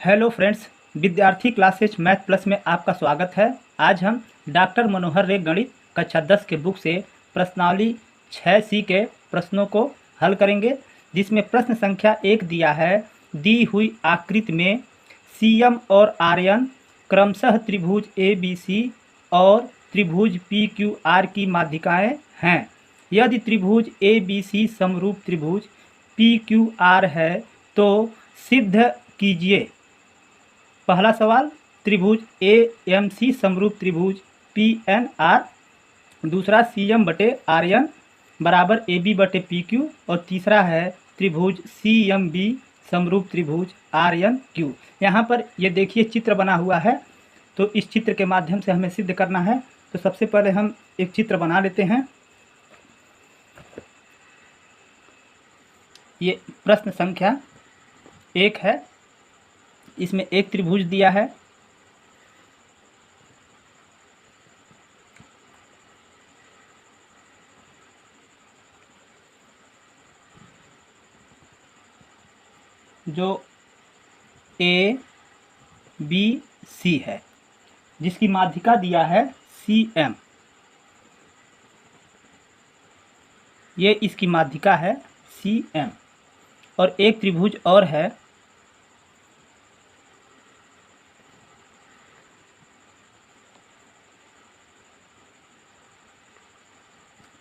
Hello friends, विद्यार्थी classes math plus में आपका स्वागत है। आज हम डॉक्टर मनोहर रे गणित कक्षा 10 के बुक से प्रश्नावली 6C के प्रश्नों को हल करेंगे, जिसमें प्रश्न संख्या 1 दिया है। दी हुई आकृति में CM और RN क्रमशः त्रिभुज ABC और त्रिभुज PQR की माध्यिकाएँ हैं। यदि त्रिभुज ABC समरूप त्रिभुज PQR है तो सिद्ध कीजिए। पहला सवाल, त्रिभुज AMC समरूप त्रिभुज PNR, दूसरा CM बटे RN बराबर AB बटे PQ, और तीसरा है त्रिभुज CMB समरूप त्रिभुज RNQ। यहाँ पर ये देखिए चित्र बना हुआ है, तो इस चित्र के माध्यम से हमें सिद्ध करना है। तो सबसे पहले हम एक चित्र बना लेते हैं। ये प्रश्न संख्या 1 है। इसमें एक त्रिभुज दिया है। जो ABC है, जिसकी माध्यिका दिया है CM। ये इसकी माध्यिका है CM। और एक त्रिभुज और है,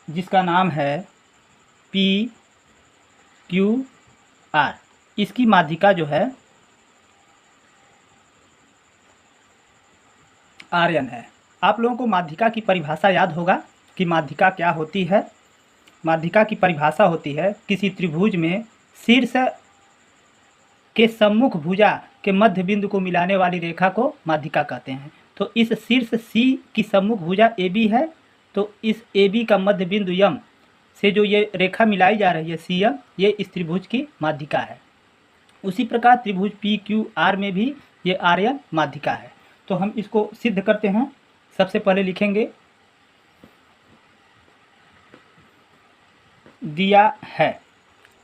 जिसका नाम है PQR। इसकी माध्यिका जो है RN है। आप लोगों को माध्यिका की परिभाषा याद होगा कि माध्यिका क्या होती है। माध्यिका की परिभाषा होती है किसी त्रिभुज में शीर्ष के सम्मुख भुजा के मध्य बिंदु को मिलाने वाली रेखा को माध्यिका कहते हैं। तो इस शीर्ष C की सम्मुख भुजा AB है, तो इस AB का मध्य बिंदु M से जो ये रेखा मिलाई जा रही है CM, ये इस त्रिभुज की माध्यिका है। उसी प्रकार त्रिभुज PQR में भी ये RN माध्यिका है। तो हम इसको सिद्ध करते हैं। सबसे पहले लिखेंगे दिया है।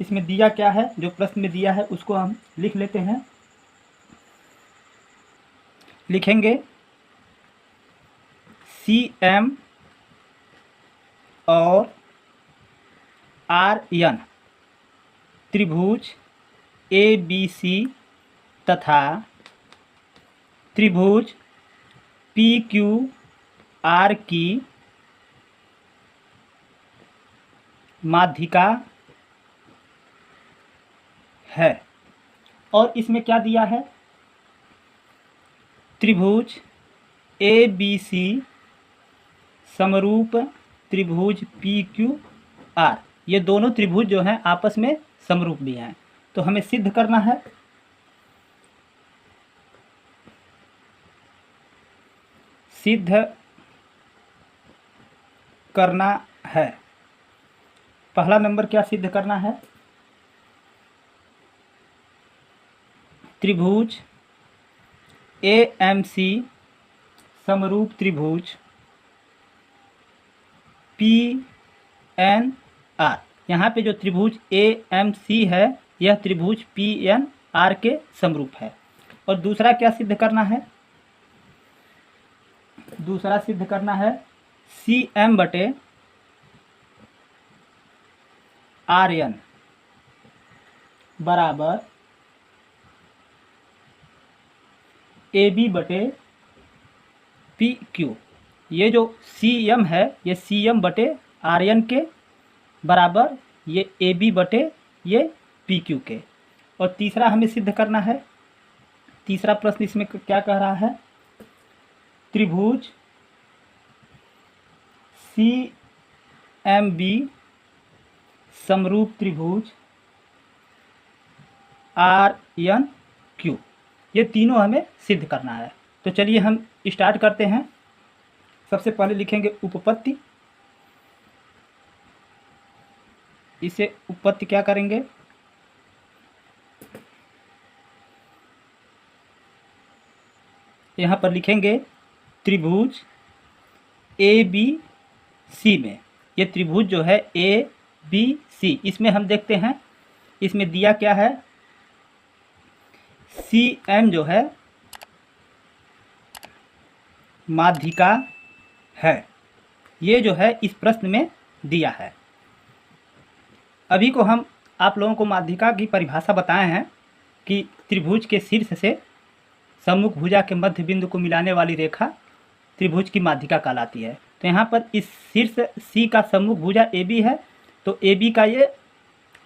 इसमें दिया क्या है, जो प्रश्न में दिया है उसको हम लिख लेते हैं। लिखेंगे CM और RN त्रिभुज ABC तथा त्रिभुज PQR की माध्यिका है। और इसमें क्या दिया है, त्रिभुज ABC समरूप त्रिभुज PQR। ये दोनों त्रिभुज जो हैं आपस में समरूप भी हैं। तो हमें सिद्ध करना है। सिद्ध करना है। पहला नंबर क्या सिद्ध करना है, त्रिभुज AMC समरूप त्रिभुज PNR। यहाँ पे जो त्रिभुज AMC है, यह त्रिभुज PNR के समरूप है। और दूसरा क्या सिद्ध करना है, दूसरा सिद्ध करना है CM बटे RN बराबर AB बटे PQ। ये जो CM है, ये CM बटे RN के बराबर, ये AB बटे ये PQ के। और तीसरा हमें सिद्ध करना है। तीसरा प्रश्न इसमें क्या कह रहा है, त्रिभुज CMB समरूप त्रिभुज RNQ। ये तीनों हमें सिद्ध करना है। तो चलिए हम स्टार्ट करते हैं। सबसे पहले लिखेंगे उपपत्ति। इसे उपपत्ति क्या करेंगे, यहाँ पर लिखेंगे त्रिभुज ABC में। ये त्रिभुज जो है ABC, इसमें हम देखते हैं इसमें दिया क्या है, सी एम जो है माध्यिका है। ये जो है इस प्रश्न में दिया है। अभी को हम आप लोगों को माध्यिका की परिभाषा बताए हैं कि त्रिभुज के शीर्ष से सम्मुख भुजा के मध्य बिंदु को मिलाने वाली रेखा त्रिभुज की माध्यिका कहलाती है। तो यहाँ पर इस शीर्ष सी का सम्मुख भुजा ए बी है, तो ए बी का ये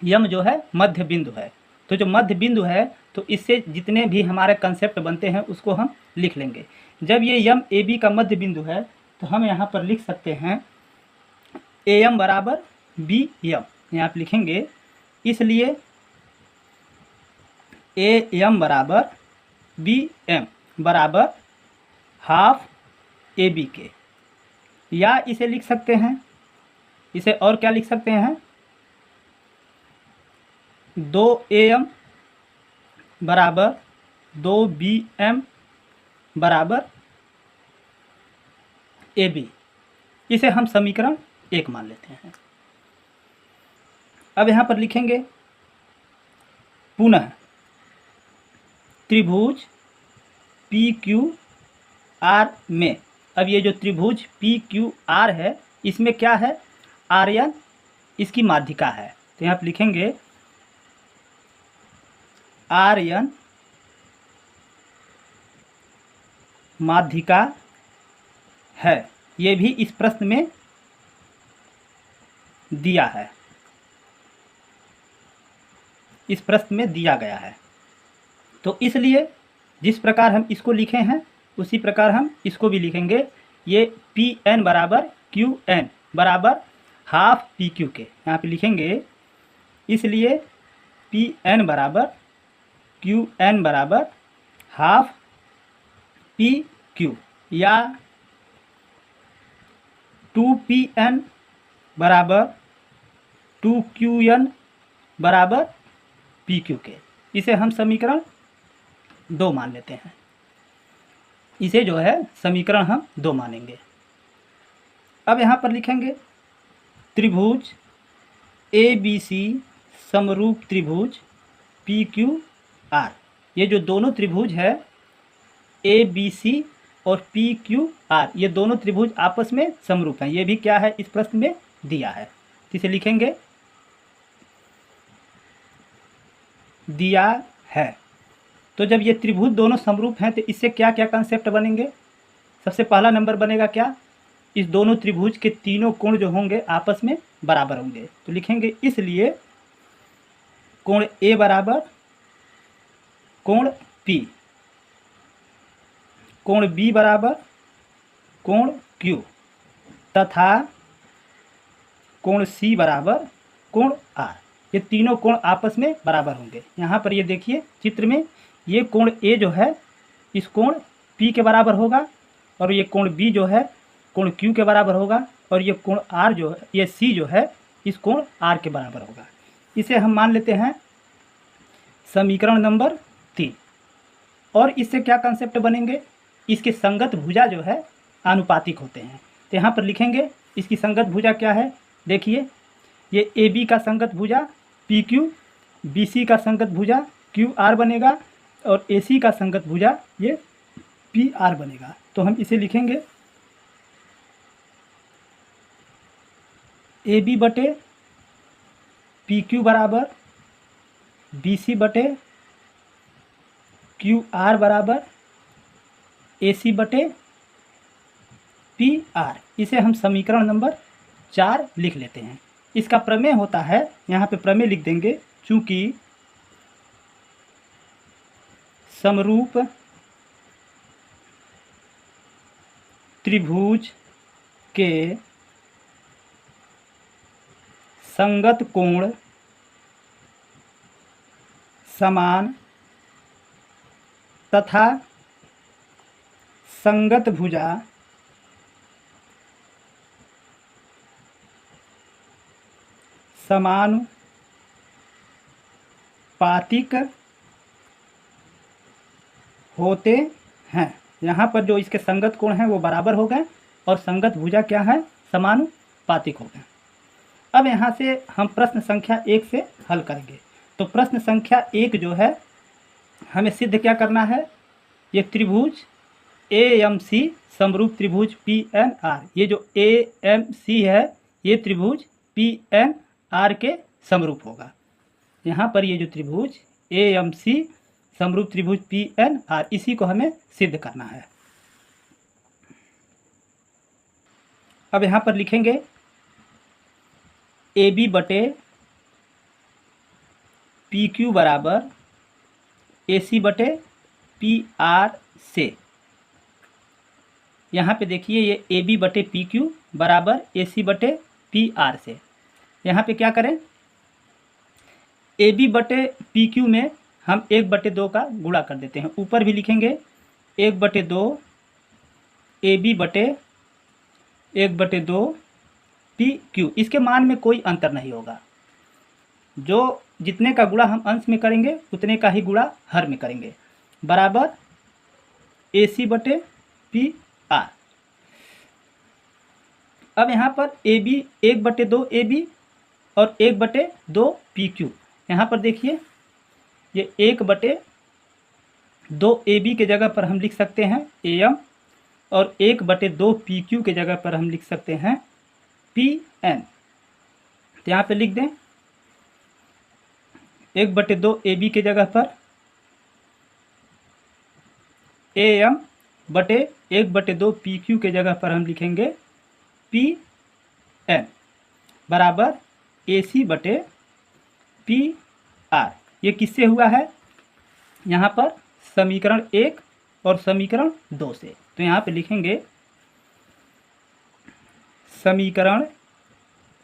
यम जो है मध्य बिंदु है। तो जो मध्य बिंदु है तो इससे जितने भी हमारे कंसेप्ट बनते हैं उसको हम लिख लेंगे। जब ये यम ए बी का मध्य बिंदु है तो हम यहाँ पर लिख सकते हैं ए एम बराबर बी यम, यहाँ पर लिखेंगे। इसलिए ए एम बराबर बी एम बराबर हाफ ए बी के, या इसे लिख सकते हैं, इसे और क्या लिख सकते हैं, 2 ए एम बराबर 2 बी एम बराबर ए बी। इसे हम समीकरण 1 मान लेते हैं। अब यहाँ पर लिखेंगे पुनः त्रिभुज पी क्यू आर में। अब ये जो त्रिभुज पी क्यू आर है इसमें क्या है, आर्यन इसकी माध्यिका है। तो यहाँ पर लिखेंगे आर्यन माध्यिका है। ये भी इस प्रश्न में दिया है, इस प्रश्न में दिया गया है। तो इसलिए जिस प्रकार हम इसको लिखे हैं उसी प्रकार हम इसको भी लिखेंगे। ये पी एन बराबर क्यू एन बराबर हाफ पी क्यू के, यहाँ पे लिखेंगे। इसलिए पी एन बराबर क्यू एन बराबर हाफ पी क्यू, या 2 पी एन बराबर 2 क्यू एन बराबर पी क्यू के। इसे हम समीकरण 2 मान लेते हैं। इसे जो है समीकरण हम 2 मानेंगे। अब यहाँ पर लिखेंगे त्रिभुज ए बी सी समरूप त्रिभुज पी क्यू आर। ये जो दोनों त्रिभुज है ए बी सी और पी क्यू आर, ये दोनों त्रिभुज आपस में समरूप हैं। ये भी क्या है, इस प्रश्न में दिया है। तो इसे लिखेंगे दिया है। तो जब ये त्रिभुज दोनों समरूप हैं तो इससे क्या क्या कंसेप्ट बनेंगे। सबसे पहला नंबर बनेगा क्या, इस दोनों त्रिभुज के तीनों कोण जो होंगे आपस में बराबर होंगे। तो लिखेंगे इसलिए कोण ए बराबर कोण पी, कोण बी बराबर कोण क्यू, तथा कोण सी बराबर कोण आर। ये तीनों कोण आपस में बराबर होंगे। यहाँ पर ये देखिए चित्र में, ये कोण ए जो है इस कोण पी के बराबर होगा, और ये कोण बी जो है कोण क्यू के बराबर होगा, और ये कोण आर जो है, ये सी जो है इस कोण आर के बराबर होगा। इसे हम मान लेते हैं समीकरण नंबर 3। और इससे क्या कंसेप्ट बनेंगे, इसके संगत भुजा जो है आनुपातिक होते हैं। तो यहाँ पर लिखेंगे इसकी संगत भुजा क्या है। देखिए ये ए बी का संगत भुजा पी क्यू, बी सी का संगत भुजा क्यू आर बनेगा, और ए सी का संगत भुजा ये पी आर बनेगा। तो हम इसे लिखेंगे ए बी बटे पी क्यू बराबर बी सी बटे क्यू आर बराबर ए सी बटे पी आर। इसे हम समीकरण नंबर 4 लिख लेते हैं। इसका प्रमेय होता है, यहाँ पे प्रमेय लिख देंगे, चूँकि समरूप त्रिभुज के संगत कोण समान तथा संगत भुजा समानुपातिक होते हैं। यहाँ पर जो इसके संगत कोण हैं वो बराबर हो गए, और संगत भुजा क्या है, समानुपातिक हो गए। अब यहाँ से हम प्रश्न संख्या 1 से हल करेंगे। तो प्रश्न संख्या 1 जो है हमें सिद्ध क्या करना है, ये त्रिभुज AMC समरूप त्रिभुज PNR, ये जो AMC है ये त्रिभुज PNR के समरूप होगा। यहाँ पर ये जो त्रिभुज AMC समरूप त्रिभुज PNR, इसी को हमें सिद्ध करना है। अब यहाँ पर लिखेंगे AB बटे PQ बराबर AC बटे PR से। यहाँ पे देखिए ये AB बटे PQ बराबर AC बटे PR से। यहाँ पे क्या करें, AB बटे PQ में हम 1/2 का गुणा कर देते हैं। ऊपर भी लिखेंगे 1/2 AB बटे 1/2 PQ। इसके मान में कोई अंतर नहीं होगा, जो जितने का गुणा हम अंश में करेंगे उतने का ही गुणा हर में करेंगे, बराबर AC बटे PR। अब यहाँ पर AB 1/2 AB और 1/2 PQ। यहाँ पर देखिए ये 1/2 AB के जगह पर हम लिख सकते हैं AM, और 1/2 PQ के जगह पर हम लिख सकते हैं PN। तो यहाँ पे लिख दें 1/2 AB के जगह पर AM बटे 1/2 PQ के जगह पर हम लिखेंगे PN बराबर AC बटे PR। ये किससे हुआ है, यहाँ पर समीकरण 1 और समीकरण 2 से। तो यहाँ पे लिखेंगे समीकरण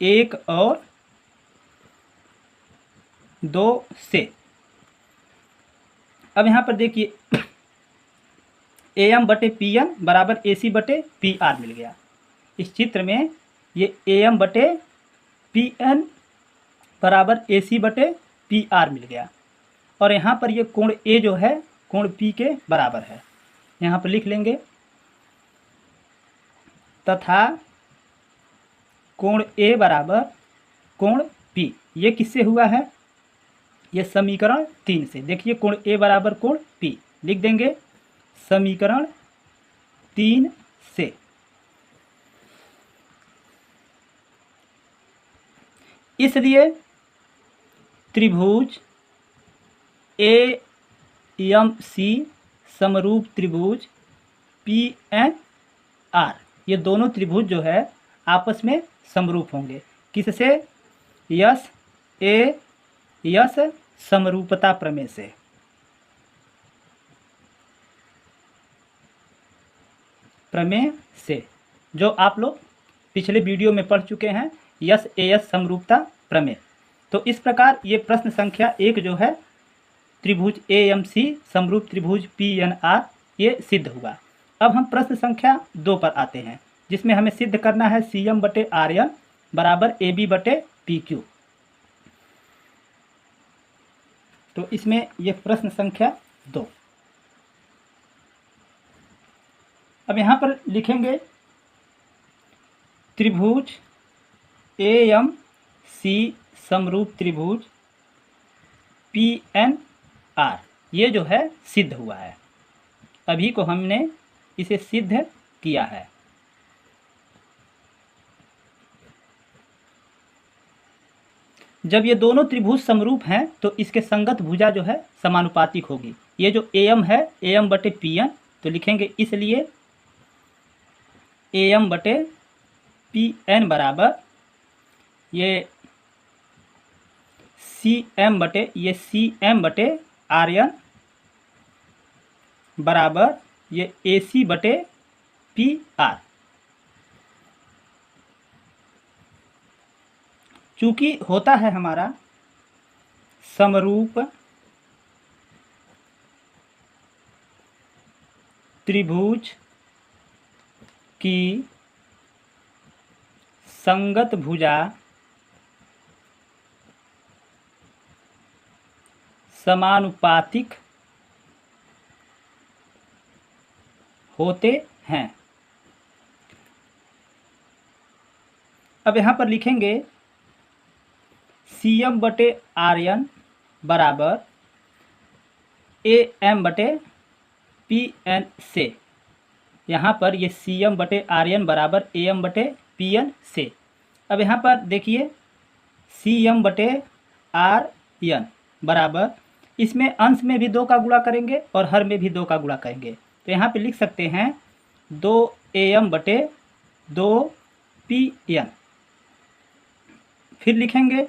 1 और 2 से। अब यहाँ पर देखिए AM बटे PN बराबर AC बटे PR मिल गया। इस चित्र में ये AM बटे PN बराबर AC बटे PR मिल गया, और यहाँ पर ये कोण A जो है कोण P के बराबर है। यहाँ पर लिख लेंगे तथा कोण A बराबर कोण P। ये किससे हुआ है, ये समीकरण 3 से। देखिए कोण A बराबर कोण P लिख देंगे समीकरण 3 से। इसलिए त्रिभुज AMC समरूप त्रिभुज PNR, ये दोनों त्रिभुज जो है आपस में समरूप होंगे। किससे, यस समरूपता प्रमेय से। प्रमेय से जो आप लोग पिछले वीडियो में पढ़ चुके हैं, यस AS समरूपता प्रमेय। तो इस प्रकार ये प्रश्न संख्या 1 जो है त्रिभुज AMC समरूप त्रिभुज PNR ये सिद्ध हुआ। अब हम प्रश्न संख्या 2 पर आते हैं, जिसमें हमें सिद्ध करना है CM बटे RN बराबर AB बटे PQ। तो इसमें यह प्रश्न संख्या 2। अब यहाँ पर लिखेंगे त्रिभुज AMC समरूप त्रिभुज PNR, ये जो है सिद्ध हुआ है। अभी को हमने इसे सिद्ध किया है। जब ये दोनों त्रिभुज समरूप हैं तो इसके संगत भुजा जो है समानुपातिक होगी। ये जो AM है AM बटे PN, तो लिखेंगे इसलिए AM बटे PN बराबर ये CM बटे RN बराबर ये AC बटे PR। चूंकि होता है हमारा समरूप त्रिभुज की संगत भुजा समानुपातिक होते हैं। अब यहाँ पर लिखेंगे CM बटे RN बराबर ए एम बटे पी एन से। यहाँ पर ये सी एम बटे आर एन बराबर ए एम बटे पी एन से। अब यहाँ पर देखिए सी एम बटे आर एन बराबर, इसमें अंश में भी 2 का गुणा करेंगे और हर में भी 2 का गुणा करेंगे, तो यहाँ पे लिख सकते हैं 2 ए एम बटे 2 पी एन। फिर लिखेंगे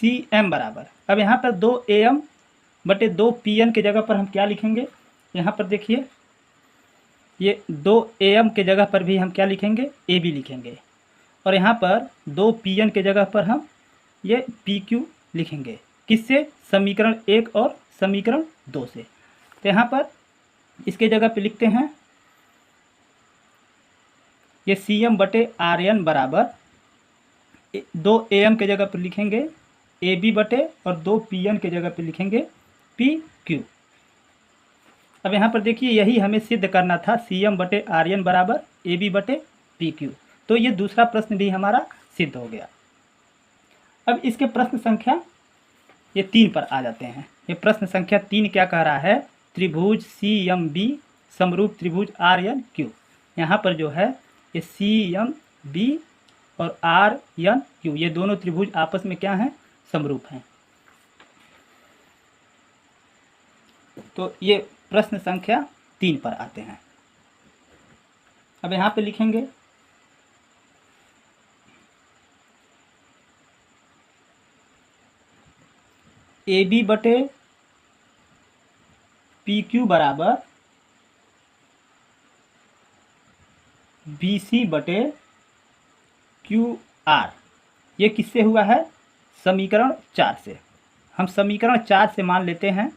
सी एम बराबर, अब यहाँ पर 2 ए एम बटे 2 पी एन के जगह पर हम क्या लिखेंगे, यहाँ पर देखिए ये 2 ए एम के जगह पर भी हम क्या लिखेंगे, ए बी लिखेंगे, और यहाँ पर 2 पी एन के जगह पर हम ये पी क्यू लिखेंगे। किससे? समीकरण 1 और समीकरण 2 से। तो यहाँ पर इसके जगह पे लिखते हैं ये सी एम बटे आर एन बराबर 2 ए एम के जगह पर लिखेंगे ए बी बटे, और 2 पी एन के जगह पे लिखेंगे पी क्यू। अब यहाँ पर देखिए यही हमें सिद्ध करना था, सी एम बटे आर एन बराबर ए बी बटे पी क्यू। तो ये दूसरा प्रश्न भी हमारा सिद्ध हो गया। अब इसके प्रश्न संख्या ये 3 पर आ जाते हैं। ये प्रश्न संख्या 3 क्या कह रहा है, त्रिभुज सी एम बी समरूप त्रिभुज आर एन क्यू। यहाँ पर जो है ये सी एम बी और आर एन क्यू, ये दोनों त्रिभुज आपस में क्या हैं, समरूप हैं। तो ये प्रश्न संख्या 3 पर आते हैं। अब यहाँ पे लिखेंगे ए बी बटे पी क्यू बराबर बी सी बटे क्यू आर। ये किससे हुआ है, समीकरण 4 से। हम समीकरण 4 से मान लेते हैं।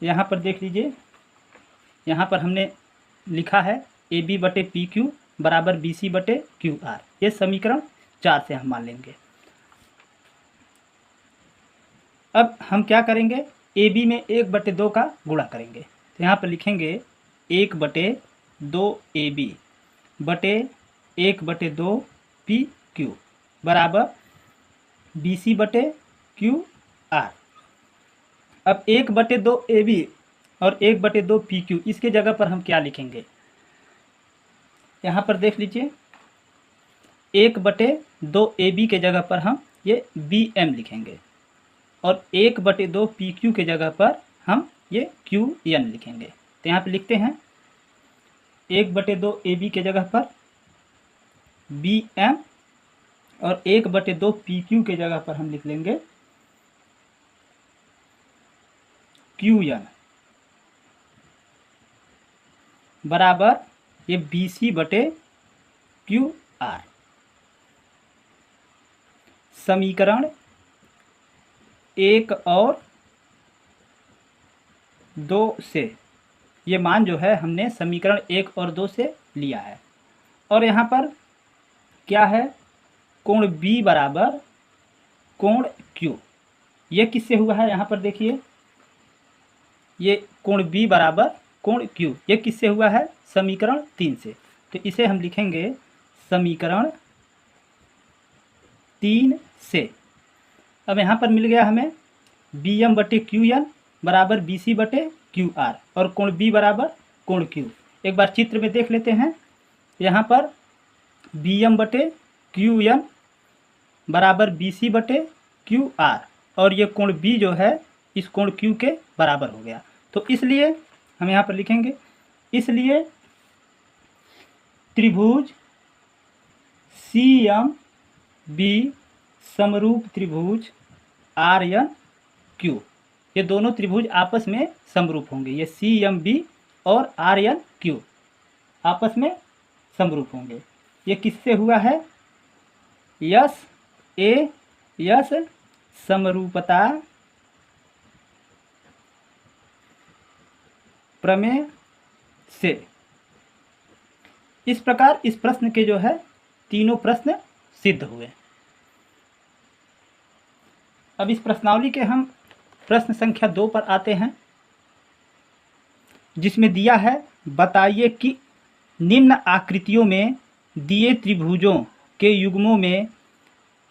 यहाँ पर देख लीजिए, यहाँ पर हमने लिखा है ए बी बटे पी क्यू बराबर बी सी बटे क्यू आर। ये समीकरण 4 से हम मान लेंगे। अब हम क्या करेंगे, ए बी में 1/2 का गुणा करेंगे, तो यहाँ पर लिखेंगे 1/2 ए बी बटे 1/2 पी क्यू बराबर बी सी बटे क्यू आर। अब 1/2 ए बी और 1/2 पी क्यू, इसके जगह पर हम क्या लिखेंगे, यहाँ पर देख लीजिए 1/2 ए बी के जगह पर हम ये बी एम लिखेंगे, और 1/2 पी क्यू के जगह पर हम ये क्यू एन लिखेंगे। तो यहाँ पे लिखते हैं 1/2 ए बी के जगह पर बी एम, और 1/2 पी क्यू के जगह पर हम लिख लेंगे क्यू एन बराबर ये बी सी बटे क्यू आर। समीकरण 1 और 2 से ये मान जो है हमने समीकरण 1 और 2 से लिया है। और यहाँ पर क्या है, कोण B बराबर कोण Q। ये किससे हुआ है, यहाँ पर देखिए ये कोण B बराबर कोण Q, ये किससे हुआ है, समीकरण 3 से। तो इसे हम लिखेंगे समीकरण 3 से। अब यहाँ पर मिल गया हमें बी एम बटे क्यू एन बराबर बी सी बटे क्यू आर, और कोण बी बराबर कोण क्यू। एक बार चित्र में देख लेते हैं, यहाँ पर बी एम बटे क्यू एन बराबर बी सी बटे क्यू आर, और ये कोण बी जो है इस कोण क्यू के बराबर हो गया। तो इसलिए हम यहाँ पर लिखेंगे, इसलिए त्रिभुज सी एम बी समरूप त्रिभुज आर एन क्यू, ये दोनों त्रिभुज आपस में समरूप होंगे। ये सी एम बी और आर एन क्यू आपस में समरूप होंगे। ये किससे हुआ है, यस ए यस समरूपता प्रमेय से। इस प्रकार इस प्रश्न के जो है तीनों प्रश्न सिद्ध हुए। अब इस प्रश्नावली के हम प्रश्न संख्या 2 पर आते हैं, जिसमें दिया है बताइए कि निम्न आकृतियों में दिए त्रिभुजों के युग्मों में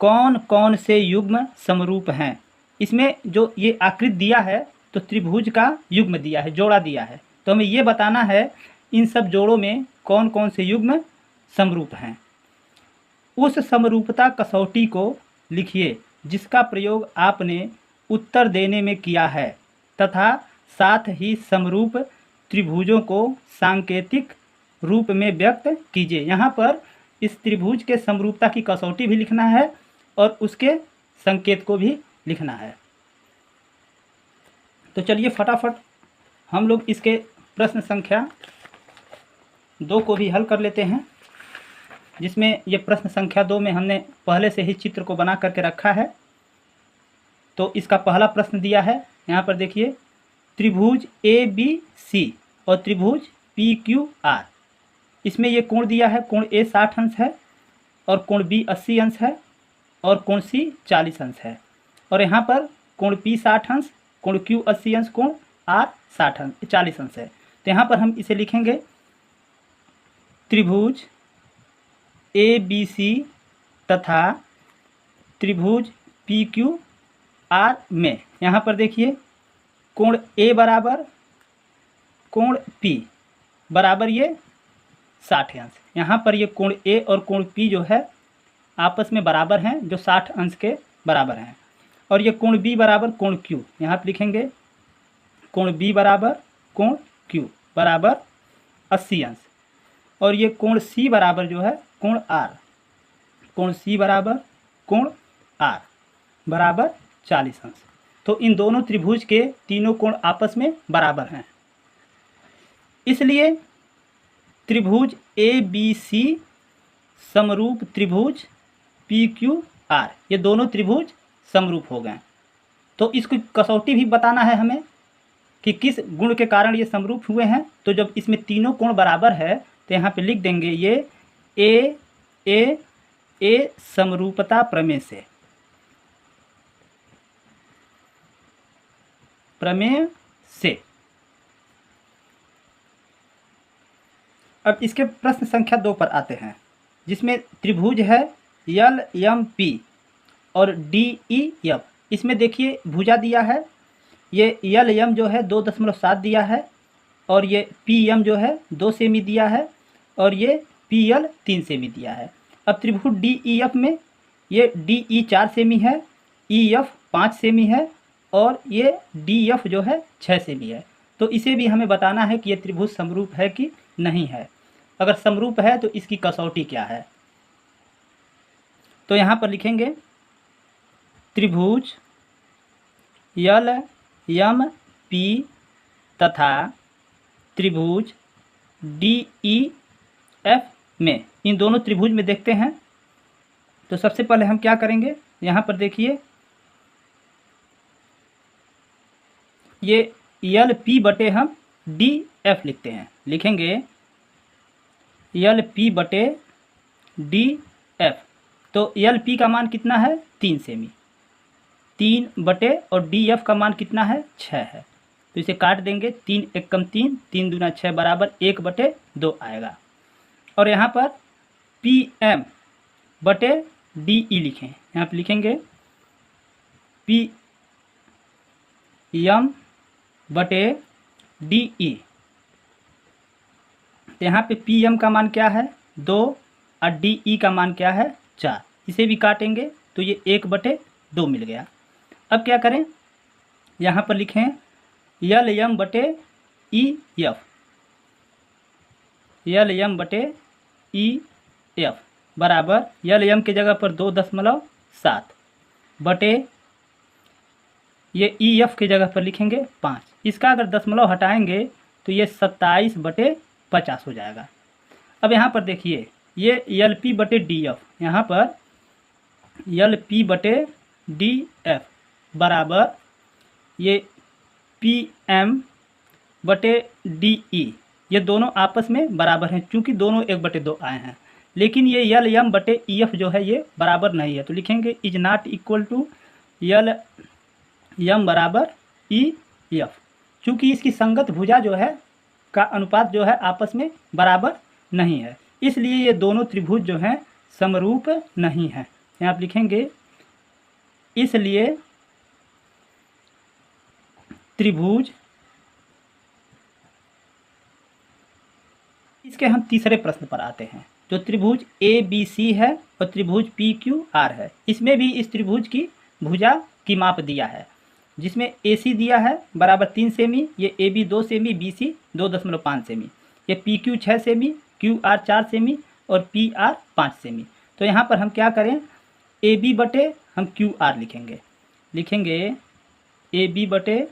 कौन कौन से युग्म समरूप हैं। इसमें जो ये आकृति दिया है तो त्रिभुज का युग्म दिया है, जोड़ा दिया है। तो हमें ये बताना है इन सब जोड़ों में कौन कौन से युग्म समरूप हैं। उस समरूपता कसौटी को लिखिए जिसका प्रयोग आपने उत्तर देने में किया है तथा साथ ही समरूप त्रिभुजों को सांकेतिक रूप में व्यक्त कीजिए। यहाँ पर इस त्रिभुज के समरूपता की कसौटी भी लिखना है और उसके संकेत को भी लिखना है। तो चलिए फटाफट हम लोग इसके प्रश्न संख्या 2 को भी हल कर लेते हैं, जिसमें ये प्रश्न संख्या 2 में हमने पहले से ही चित्र को बना करके रखा है। तो इसका पहला प्रश्न दिया है, यहाँ पर देखिए, त्रिभुज ABC और त्रिभुज PQR, इसमें ये कोण दिया है, कोण A 60 अंश है और कोण B 80 अंश है और कोण C 40 अंश है। और यहाँ पर कोण P 60 अंश, कोण Q 80 अंश, कोण R 40 अंश है। तो यहाँ पर हम इसे लिखेंगे त्रिभुज ABC तथा त्रिभुज PQR में, यहाँ पर देखिए, कोण A बराबर कोण P बराबर ये 60 अंश। यहाँ पर ये कोण A और कोण P जो है आपस में बराबर हैं, जो 60 अंश के बराबर हैं। और ये कोण B बराबर कोण Q, यहाँ पर लिखेंगे कोण B बराबर कोण Q बराबर 80 अंश। और ये कोण C बराबर जो है कोण R, कोण C बराबर कोण R बराबर 40 अंश। तो इन दोनों त्रिभुज के तीनों कोण आपस में बराबर हैं, इसलिए त्रिभुज ABC समरूप त्रिभुज PQR, ये दोनों त्रिभुज समरूप हो गए। तो इसकी कसौटी भी बताना है हमें कि किस गुण के कारण ये समरूप हुए हैं। तो जब इसमें तीनों कोण बराबर है तो यहाँ पे लिख देंगे ये ए समरूपता प्रमेय से। अब इसके प्रश्न संख्या 2 पर आते हैं, जिसमें त्रिभुज है LMP और DEF। इसमें देखिए भुजा दिया है, ये LM जो है 2.7 दिया है और ये PM जो है 2 सेमी दिया है और ये PL 3 सेमी दिया है। अब त्रिभुज DEF में ये DE 4 सेमी है, EF 5 सेमी है और ये DF जो है 6 सेमी है। तो इसे भी हमें बताना है कि ये त्रिभुज समरूप है कि नहीं है। अगर समरूप है तो इसकी कसौटी क्या है। तो यहाँ पर लिखेंगे त्रिभुज LMP तथा त्रिभुज DEF में, इन दोनों त्रिभुज में देखते हैं। तो सबसे पहले हम क्या करेंगे, यहाँ पर देखिए ये LP बटे हम DF लिखते हैं, लिखेंगे LP बटे DF। तो LP का मान कितना है 3 सेमी, 3 बटे, और DF का मान कितना है 6 है। तो इसे काट देंगे, 3 × 1 = 3, 3 दूना 6 बराबर 1/2 आएगा। और यहाँ पर PM बटे DE लिखें, यहाँ पर लिखेंगे PM बटे DE। तो यहाँ पे PM का मान क्या है 2 और DE का मान क्या है 4। इसे भी काटेंगे तो ये 1/2 मिल गया। अब क्या करें, यहाँ पर लिखें LM बटे EF, LM बटे EF बराबर LM के जगह पर 2.7 बटे ये EF के जगह पर लिखेंगे 5। इसका अगर दशमलव हटाएंगे तो ये 27/50 हो जाएगा। अब यहाँ पर देखिए ये LP बटे DF, यहाँ पर LP बटे DF बराबर ये PM बटे DE, ये दोनों आपस में बराबर हैं, चूँकि दोनों 1/2 आए हैं। लेकिन ये LM बटे EF जो है ये बराबर नहीं है, तो लिखेंगे is not equal to LM बराबर EF। चूँकि इसकी संगत भुजा जो है का अनुपात जो है आपस में बराबर नहीं है, इसलिए ये दोनों त्रिभुज जो हैं समरूप नहीं हैं। यहाँ आप लिखेंगे इसलिए त्रिभुज, इसके हम तीसरे प्रश्न पर आते हैं, जो त्रिभुज ए बी सी है और त्रिभुज पी क्यू आर है। इसमें भी इस त्रिभुज की भुजा की माप दिया है, जिसमें ए सी दिया है बराबर 3 सेमी, ये ए बी 2 सेमी, बी सी 2.5 सेमी, ये पी क्यू 6 सेमी, क्यू आर 4 सेमी और पी आर 5 सेमी। तो यहाँ पर हम क्या करें, ए बी बटे हम क्यू आर लिखेंगे ए बी बटे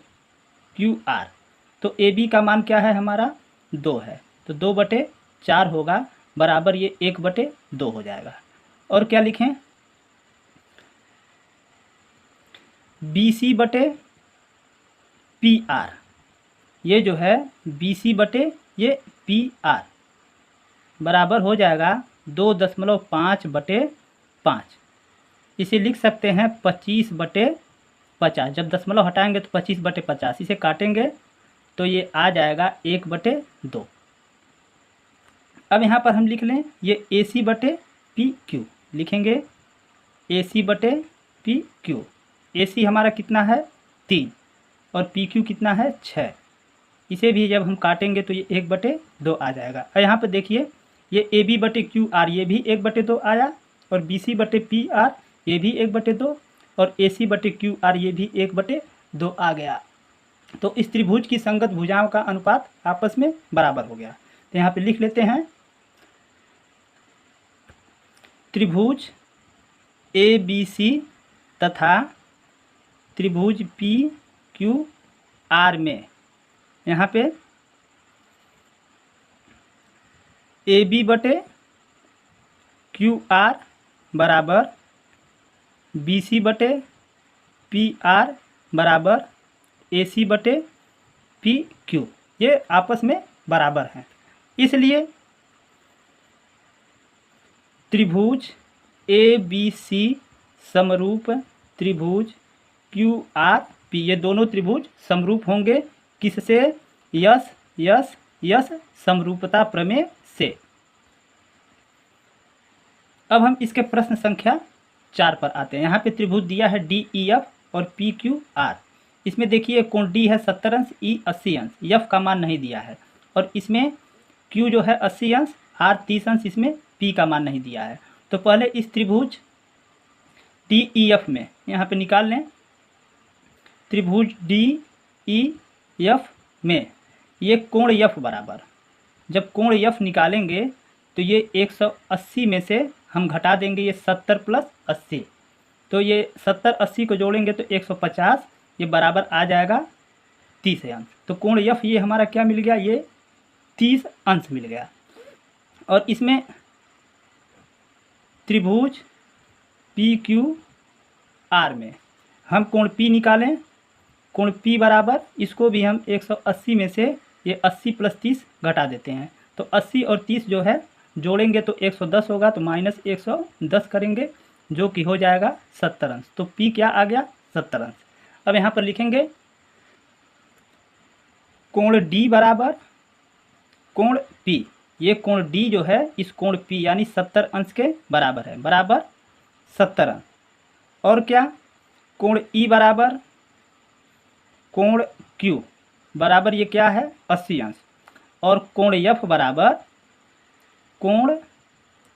क्यू आर। तो ए बी का मान क्या है हमारा 2 है, तो 2/4 होगा बराबर ये 1/2 हो जाएगा। और क्या लिखें, बी सी बटे पी आर, ये जो है बी सी बटे ये पी आर बराबर हो जाएगा 2.5/5। इसे लिख सकते हैं 25/50। जब दशमलव हटाएंगे तो 25/50, इसे काटेंगे तो ये आ जाएगा 1/2। अब यहाँ पर हम लिख लें ये ए सी बटे पी क्यू, लिखेंगे ए सी बटे पी क्यू। ए सी हमारा कितना है 3 और पी क्यू कितना है 6। इसे भी जब हम काटेंगे तो ये 1/2 आ जाएगा। और यहाँ पर देखिए ये ए बी बटे क्यू आर, ये भी 1/2 आया, और बी सी बटे पी आर ये भी 1/2, और ए सी बटे क्यू आर ये भी 1/2 आ गया। तो इस त्रिभुज की संगत भुजाओं का अनुपात आपस में बराबर हो गया। तो यहाँ पे लिख लेते हैं त्रिभुज ए बी सी तथा त्रिभुज पी क्यू आर में, यहाँ पे ए बी बटे क्यू आर बराबर बी सी बटे पी आर बराबर ए सी बटे पी क्यू, ये आपस में बराबर हैं। इसलिए त्रिभुज ए बी सी समरूप त्रिभुज क्यू आर पी, ये दोनों त्रिभुज समरूप होंगे किससे, यस यस यस समरूपता प्रमेय से। अब हम इसके प्रश्न संख्या 4 पर आते हैं। यहाँ पे त्रिभुज दिया है डी ई एफ और पी क्यू आर। इसमें देखिए कोण डी है 70 अंश, ई 80 अंश, एफ का मान नहीं दिया है, और इसमें क्यू जो है 80 अंश, आर 30 अंश, इसमें पी का मान नहीं दिया है। तो पहले इस त्रिभुज डी ई एफ में यहाँ पे निकाल लें, त्रिभुज डी ई एफ में ये कोण एफ बराबर, जब कोण एफ निकालेंगे तो ये 180 में से हम घटा देंगे ये 70 + 80, तो ये 70 80 को जोड़ेंगे तो 150, ये बराबर आ जाएगा 30 अंश। तो कोण एफ ये हमारा क्या मिल गया, ये 30 अंश मिल गया। और इसमें त्रिभुज पी क्यू आर में हम कोण पी निकालें, कोण पी बराबर, इसको भी हम 180 में से ये 80 + 30 घटा देते हैं, तो 80 और 30 जो है जोड़ेंगे तो 110 होगा, तो -110 करेंगे जो कि हो जाएगा 70 अंश। तो पी क्या आ गया 70 अंश। अब यहाँ पर लिखेंगे कोण डी बराबर कोण पी, ये कोण डी जो है इस कोण पी यानी 70 अंश के बराबर है, बराबर 70 अंश। और क्या, कोण ई बराबर कोण क्यू बराबर ये क्या है 80 अंश, और कोण एफ बराबर कोण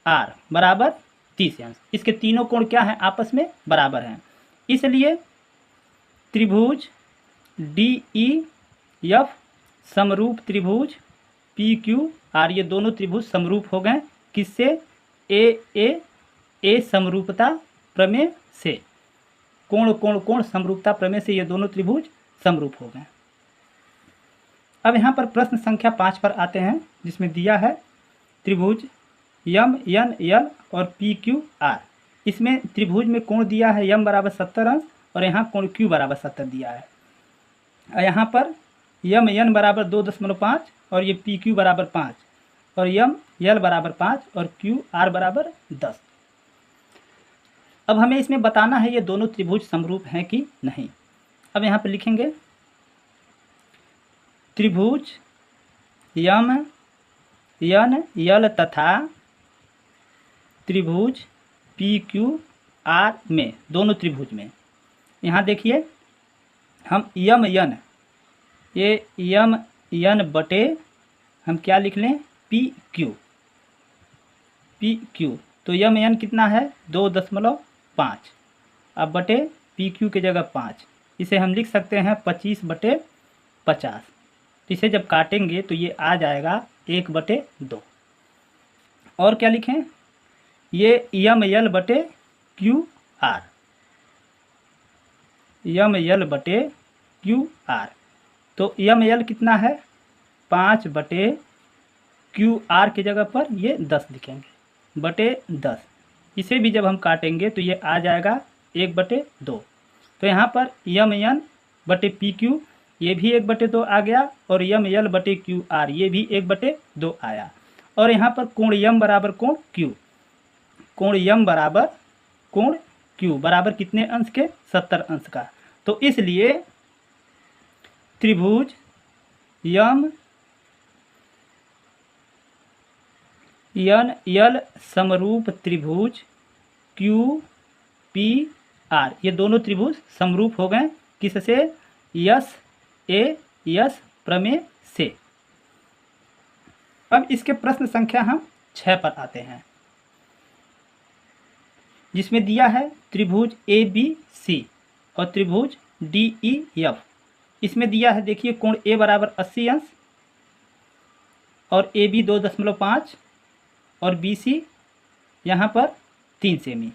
आर बराबर 30 अंश। इसके तीनों कोण क्या हैं, आपस में बराबर हैं। इसलिए त्रिभुज डी ई एफ समरूप त्रिभुज पी क्यू आर, ये दोनों त्रिभुज समरूप हो गए किससे, ए समरूपता प्रमेय से, कोण कोण कोण समरूपता प्रमेय से ये दोनों त्रिभुज समरूप हो गए। अब यहाँ पर प्रश्न संख्या 5 पर आते हैं, जिसमें दिया है त्रिभुज यम एन एल और पी क्यू आर। इसमें त्रिभुज में कोण दिया है यम बराबर 70 अंश, और यहाँ कोण क्यू बराबर 70 दिया है। और यहाँ पर यम एन बराबर 2.5 और ये पी क्यू बराबर 5, और यम एल बराबर 5 और क्यू आर बराबर 10। अब हमें इसमें बताना है ये दोनों त्रिभुज समरूप हैं कि नहीं। अब यहाँ पर लिखेंगे त्रिभुज यम एन एल तथा त्रिभुज पी क्यू आर में, दोनों त्रिभुज में, यहाँ देखिए हम यम एन ये यम एन बटे हम क्या लिख लें, पी क्यू। तो यम एन कितना है 2.5, अब बटे पी क्यू की जगह 5, इसे हम लिख सकते हैं 25/50। तो इसे जब काटेंगे तो ये आ जाएगा 1/2। और क्या लिखें, ये यम एल बटे क्यू आर, यम एल बटे क्यू आर। तो यम एल कितना है 5/क्यू आर की जगह पर ये 10 लिखेंगे बटे 10। इसे भी जब हम काटेंगे तो ये आ जाएगा 1/2। तो यहाँ पर यम एन बटे पी क्यू ये भी 1/2 आ गया, और यम एल बटे क्यू आर ये भी 1/2 आया। और यहाँ पर कोण यम बराबर कोण क्यू, कोण यम बराबर कोण क्यू बराबर कितने अंश के, 70 अंश का। तो इसलिए त्रिभुज यम एन एल समरूप त्रिभुज क्यू पी आर, ये दोनों त्रिभुज समरूप हो गए किससे, यस ए यस प्रमेय से। अब इसके प्रश्न संख्या हम 6 पर आते हैं, जिसमें दिया है त्रिभुज ए बी सी और त्रिभुज डी ई एफ। इसमें दिया है देखिए कोण ए बराबर 80 अंश और ए बी 2.5 और बी सी यहाँ पर 3 सेमी,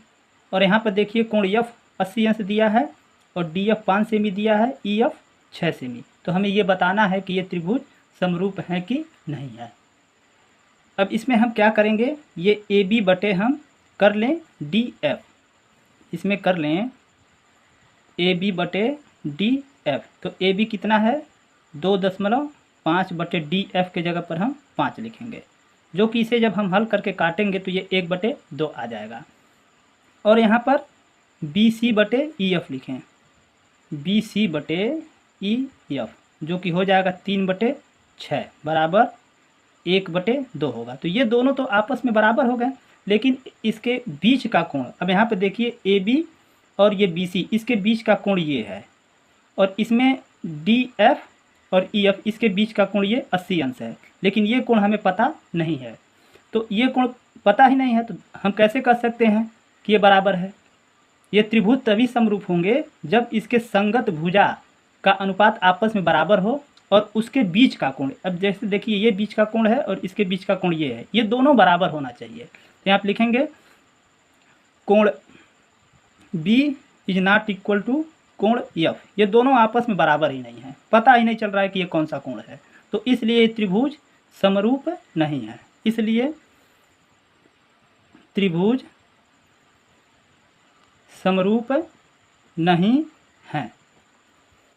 और यहाँ पर देखिए कोण एफ 80 अंश दिया है और डी एफ 5 सेमी दिया है, ई एफ 6 सेमी। तो हमें ये बताना है कि ये त्रिभुज समरूप हैं कि नहीं है। अब इसमें हम क्या करेंगे, ये ए बी बटे हम कर लें डी एफ, इसमें कर लें ए बी बटे डी एफ। तो ए बी कितना है 2.5 बटे डी एफ के जगह पर हम 5 लिखेंगे, जो कि इसे जब हम हल करके काटेंगे तो ये 1/2 आ जाएगा। और यहाँ पर बी सी बटे ई एफ लिखें, बी सी बटे ई एफ, जो कि हो जाएगा 3/6 बराबर 1/2 होगा। तो ये दोनों तो आपस में बराबर हो गए, लेकिन इसके बीच का कोण, अब यहाँ पे देखिए ए बी और ये बी सी, इसके बीच का कोण ये है, और इसमें डी एफ और ई एफ इसके बीच का कोण ये 80 अंश है, लेकिन ये कोण हमें पता नहीं है। तो ये कोण पता ही नहीं है तो हम कैसे कह सकते हैं कि ये बराबर है। ये त्रिभुज तभी समरूप होंगे जब इसके संगत भुजा का अनुपात आपस में बराबर हो और उसके बीच का कोण, अब जैसे देखिए ये बीच का कोण है और इसके बीच का कोण ये है, ये दोनों बराबर होना चाहिए। तो यहाँ आप लिखेंगे कोण B is not equal to कोण एफ, ये दोनों आपस में बराबर ही नहीं है, पता ही नहीं चल रहा है कि ये कौन सा कोण है। तो इसलिए ये त्रिभुज समरूप नहीं है, इसलिए त्रिभुज समरूप नहीं है।